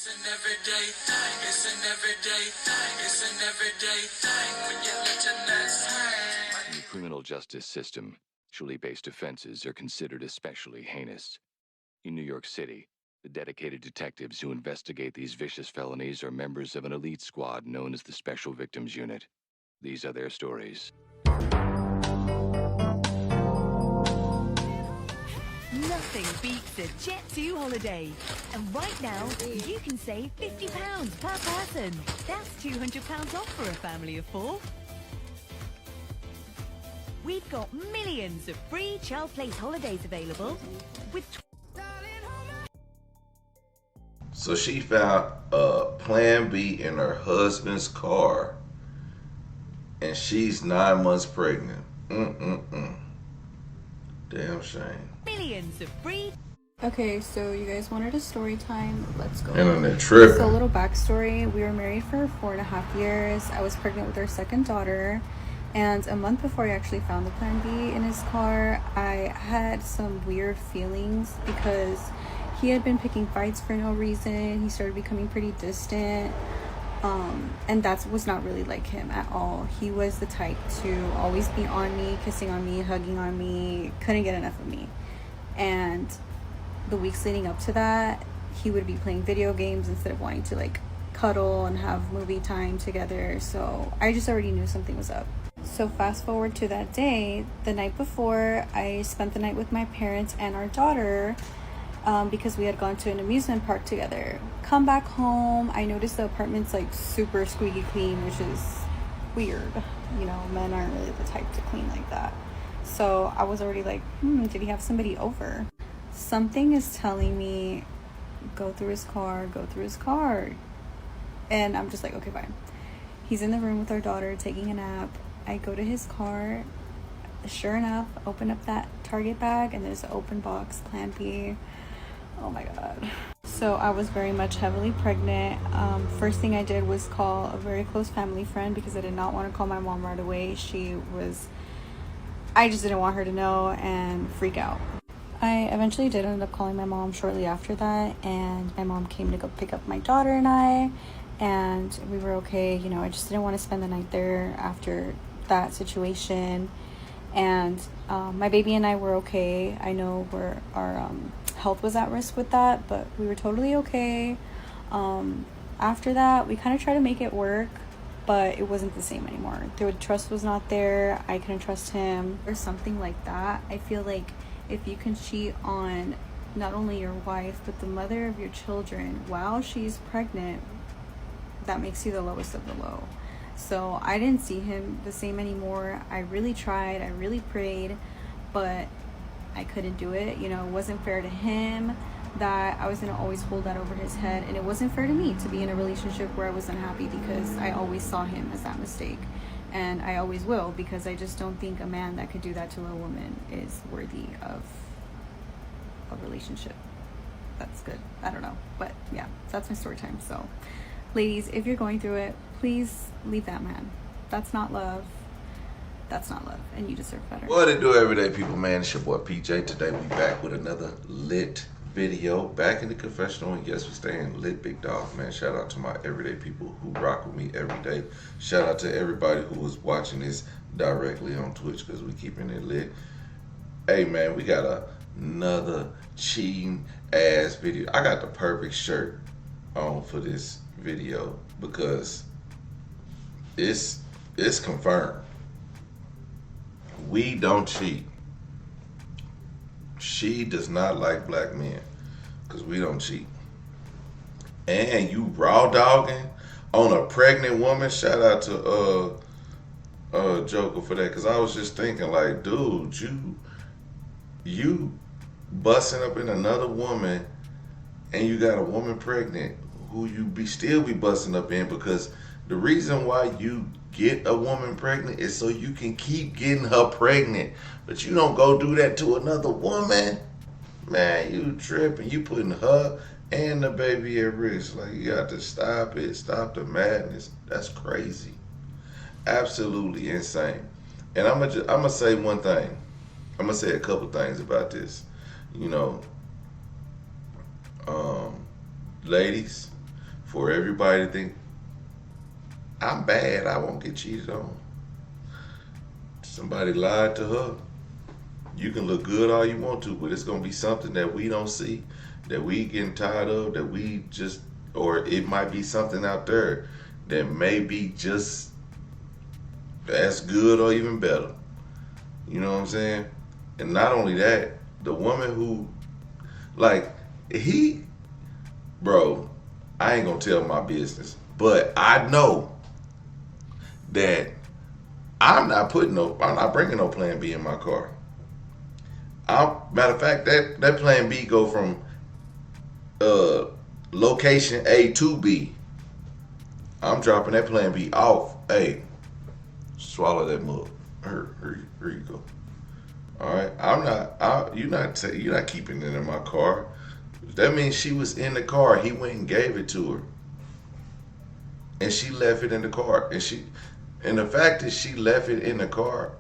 It's an everyday thing. It's an everyday thing. It's an everyday thing when you let your nuts hang. In the criminal justice system, sexually-based offenses are considered especially heinous. In New York City, the dedicated detectives who investigate these vicious felonies are members of an elite squad known as the Special Victims Unit. These are their stories. Nothing beats a Jet2 holiday. And right now, you can save £50 per person. That's £200 off for a family of 4. We've got millions of free child place holidays available with... So she found a Plan B in her husband's car, and she's 9 months pregnant. Damn shame. Millions of free... Okay, so you guys wanted a story time. Let's go. Internet tripping. So a little backstory. We were married for 4.5 years. I was pregnant with our second daughter. And a month before I actually found the Plan B in his car, I had some weird feelings because he had been picking fights for no reason. He started becoming pretty distant. And that was not really like him at all. He was the type to always be on me, kissing on me, hugging on me, couldn't get enough of me. And the weeks leading up to that, he would be playing video games instead of wanting to like cuddle and have movie time together. So I just already knew something was up. So fast forward to that day, the night before, I spent the night with my parents and our daughter because we had gone to an amusement park together. Come back home, I noticed the apartment's like super squeaky clean, which is weird. You know, men aren't really the type to clean like that. So I was already like, did he have somebody over? Something is telling me, go through his car. And I'm just like, okay, fine. He's in the room with our daughter taking a nap. I go to his car. Sure enough, open up that Target bag and there's an open box, Plan B. Oh my God. So I was very much heavily pregnant. First thing I did was call a very close family friend because I did not want to call my mom right away. I just didn't want her to know and freak out. I eventually did end up calling my mom shortly after that, and my mom came to go pick up my daughter and I, and we were okay. You know, I just didn't want to spend the night there after that situation. And my baby and I were okay. I know our health was at risk with that, but we were totally okay. After that, we kind of tried to make it work, but it wasn't the same anymore. The trust was not there. I couldn't trust him or something like that. I feel like if you can cheat on not only your wife, but the mother of your children while she's pregnant, that makes you the lowest of the low. So I didn't see him the same anymore. I really tried. I really prayed, but I couldn't do it. You know, it wasn't fair to him that I was going to always hold that over his head. And it wasn't fair to me to be in a relationship where I was unhappy because I always saw him as that mistake. And I always will, because I just don't think a man that could do that to a woman is worthy of a relationship. That's good. I don't know. But yeah, that's my story time. So ladies, if you're going through it, please leave that man. That's not love. That's not love. And you deserve better. What it do, everyday people, man? It's your boy PJ. Today we back with another lit video. Back in the confessional, and yes, we staying lit, big dog, man. Shout out to my everyday people who rock with me every day. Shout out to everybody who was watching this directly on Twitch, because we keeping it lit. Hey man, we got another cheating ass video. I got the perfect shirt on for this video because it's confirmed. We don't cheat. She does not like black men because we don't cheat. And you raw dogging on a pregnant woman. Shout out to Joker for that, because I was just thinking like, dude, you busting up in another woman and you got a woman pregnant who you still be busting up in, because the reason why you get a woman pregnant is so you can keep getting her pregnant. But you don't go do that to another woman. Man, you tripping. You putting her and the baby at risk. Like, you got to stop it. Stop the madness. That's crazy. Absolutely insane. And I'm gonna say one thing. I'm gonna say a couple things about this. You know, ladies, for everybody to think I'm bad, I won't get cheated on. Somebody lied to her. You can look good all you want to, but it's gonna be something that we don't see, that we getting tired of, that we just, or it might be something out there that may be just as good or even better. You know what I'm saying? And not only that, the woman who, like, bro, I ain't gonna tell my business, but I know that I'm not bringing no Plan B in my car. Matter of fact, that Plan B go from location A to B. I'm dropping that Plan B off. Hey, swallow that mug. Here you go. All right, you're not keeping it in my car. That means she was in the car. He went and gave it to her, and she left it in the car. And the fact that she left it in the car,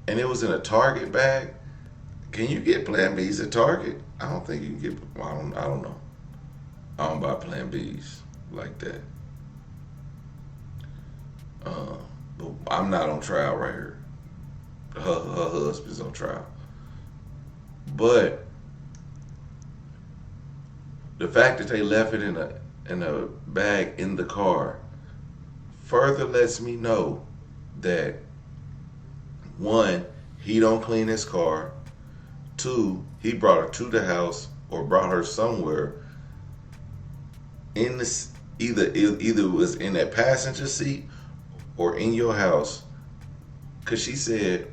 and it was in a Target bag. Can you get Plan Bs at Target? I don't think you can get. I don't know. I don't buy Plan Bs like that. But I'm not on trial right here. Her husband's on trial. But the fact that they left it in a bag in the car further lets me know that, one, he don't clean his car. Two, he brought her to the house or brought her somewhere in this, either it was in that passenger seat or in your house. Cause she said,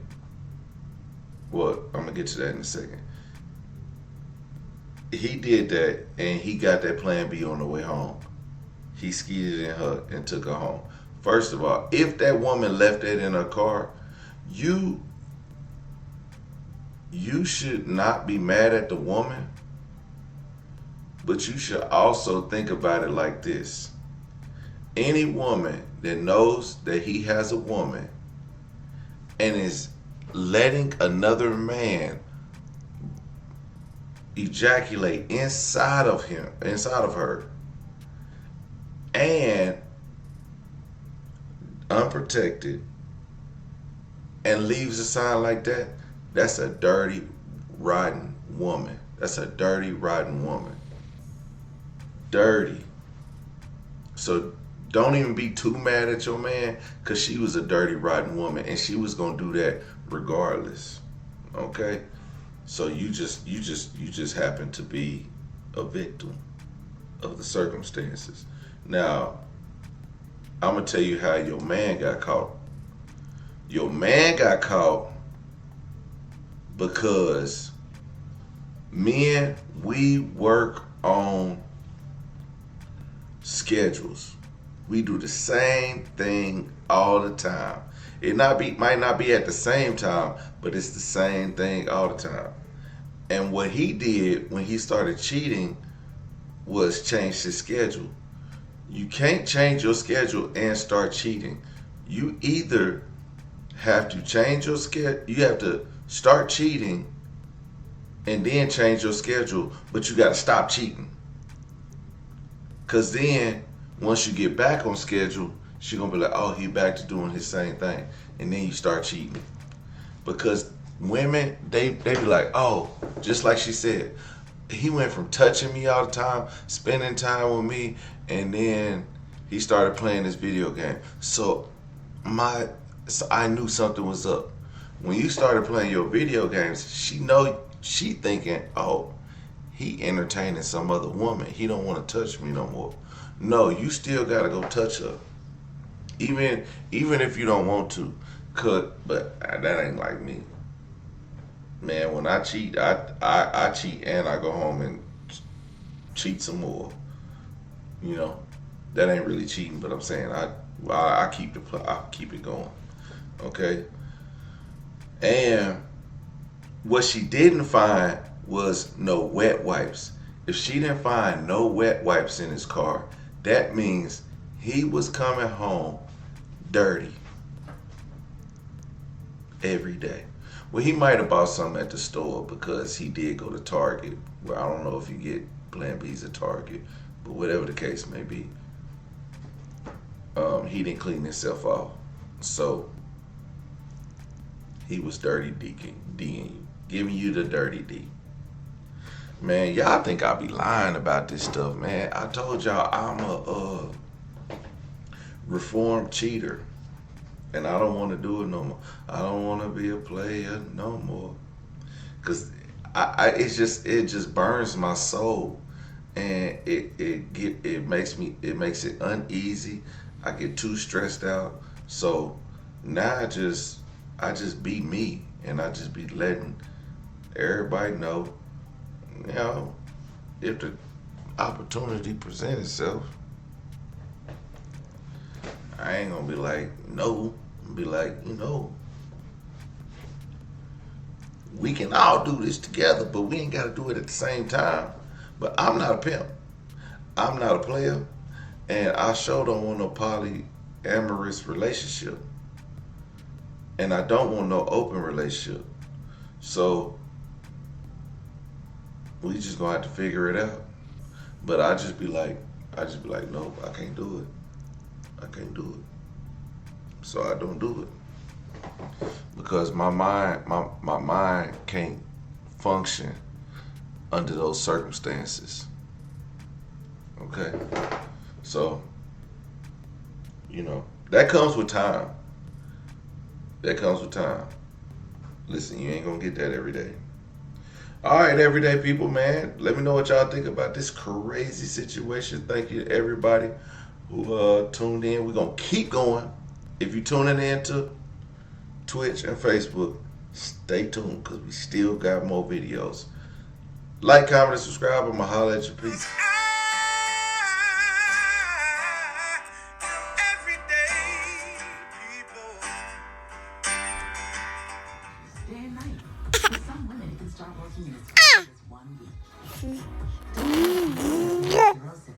well, I'm gonna get to that in a second. He did that and he got that Plan B on the way home. He skeeted in her and took her home. First of all, if that woman left that in her car, you should not be mad at the woman, but you should also think about it like this. Any woman that knows that he has a woman and is letting another man ejaculate inside of her, and unprotected, and leaves a sign like that, that's a dirty, rotten woman. That's a dirty, rotten woman. Dirty. So don't even be too mad at your man, because she was a dirty, rotten woman, and she was gonna do that regardless. Okay? So you just happen to be a victim of the circumstances. Now, I'm gonna tell you how your man got caught. Your man got caught because men, we work on schedules. We do the same thing all the time. It might not be at the same time, but it's the same thing all the time. And what he did when he started cheating was change his schedule. You can't change your schedule and start cheating. You either have to change your schedule, you have to start cheating and then change your schedule, but you got to stop cheating. Because then, once you get back on schedule, she's going to be like, oh, he back to doing his same thing. And then you start cheating. Because women, they be like, oh, just like she said, he went from touching me all the time, spending time with me, and then he started playing this video game. So I knew something was up. When you started playing your video games, she thinking, oh, he entertaining some other woman. He don't want to touch me no more. No, you still gotta go touch her. Even if you don't want to. But that ain't like me. Man, when I cheat, I cheat and I go home and cheat some more. You know, that ain't really cheating, but I'm saying I keep it going. Okay? And what she didn't find was no wet wipes. If she didn't find no wet wipes in his car, that means he was coming home dirty every day. Well, he might have bought something at the store because he did go to Target. Well, I don't know if you get Plan Bs at Target, But whatever the case may be, he didn't clean himself off. So he was dirty D'ing you, giving you the dirty D. Man, y'all think I be lying about this stuff, man. I told y'all I'm a reformed cheater. And I don't want to do it no more. I don't want to be a player no more. Cause it just burns my soul, and it makes it uneasy. I get too stressed out. So now I just be me, and I just be letting everybody know, you know, if the opportunity presents itself, I ain't gonna be like no. Be like, you know, we can all do this together, but we ain't got to do it at the same time. But I'm not a pimp. I'm not a player. And I sure don't want no polyamorous relationship. And I don't want no open relationship. So we just gonna have to figure it out. But I just be like, no, I can't do it. I can't do it. So I don't do it. Because my mind can't function under those circumstances. Okay? So, you know, that comes with time. That comes with time. Listen, you ain't gonna get that every day. All right, everyday people, man. Let me know what y'all think about this crazy situation. Thank you to everybody who tuned in. We're gonna keep going. If you're tuning in to Twitch and Facebook, stay tuned because we still got more videos. Like, comment, and subscribe. I'ma holler at you. Peace. Day and night. For some women, it can start working in as fast as 1 week.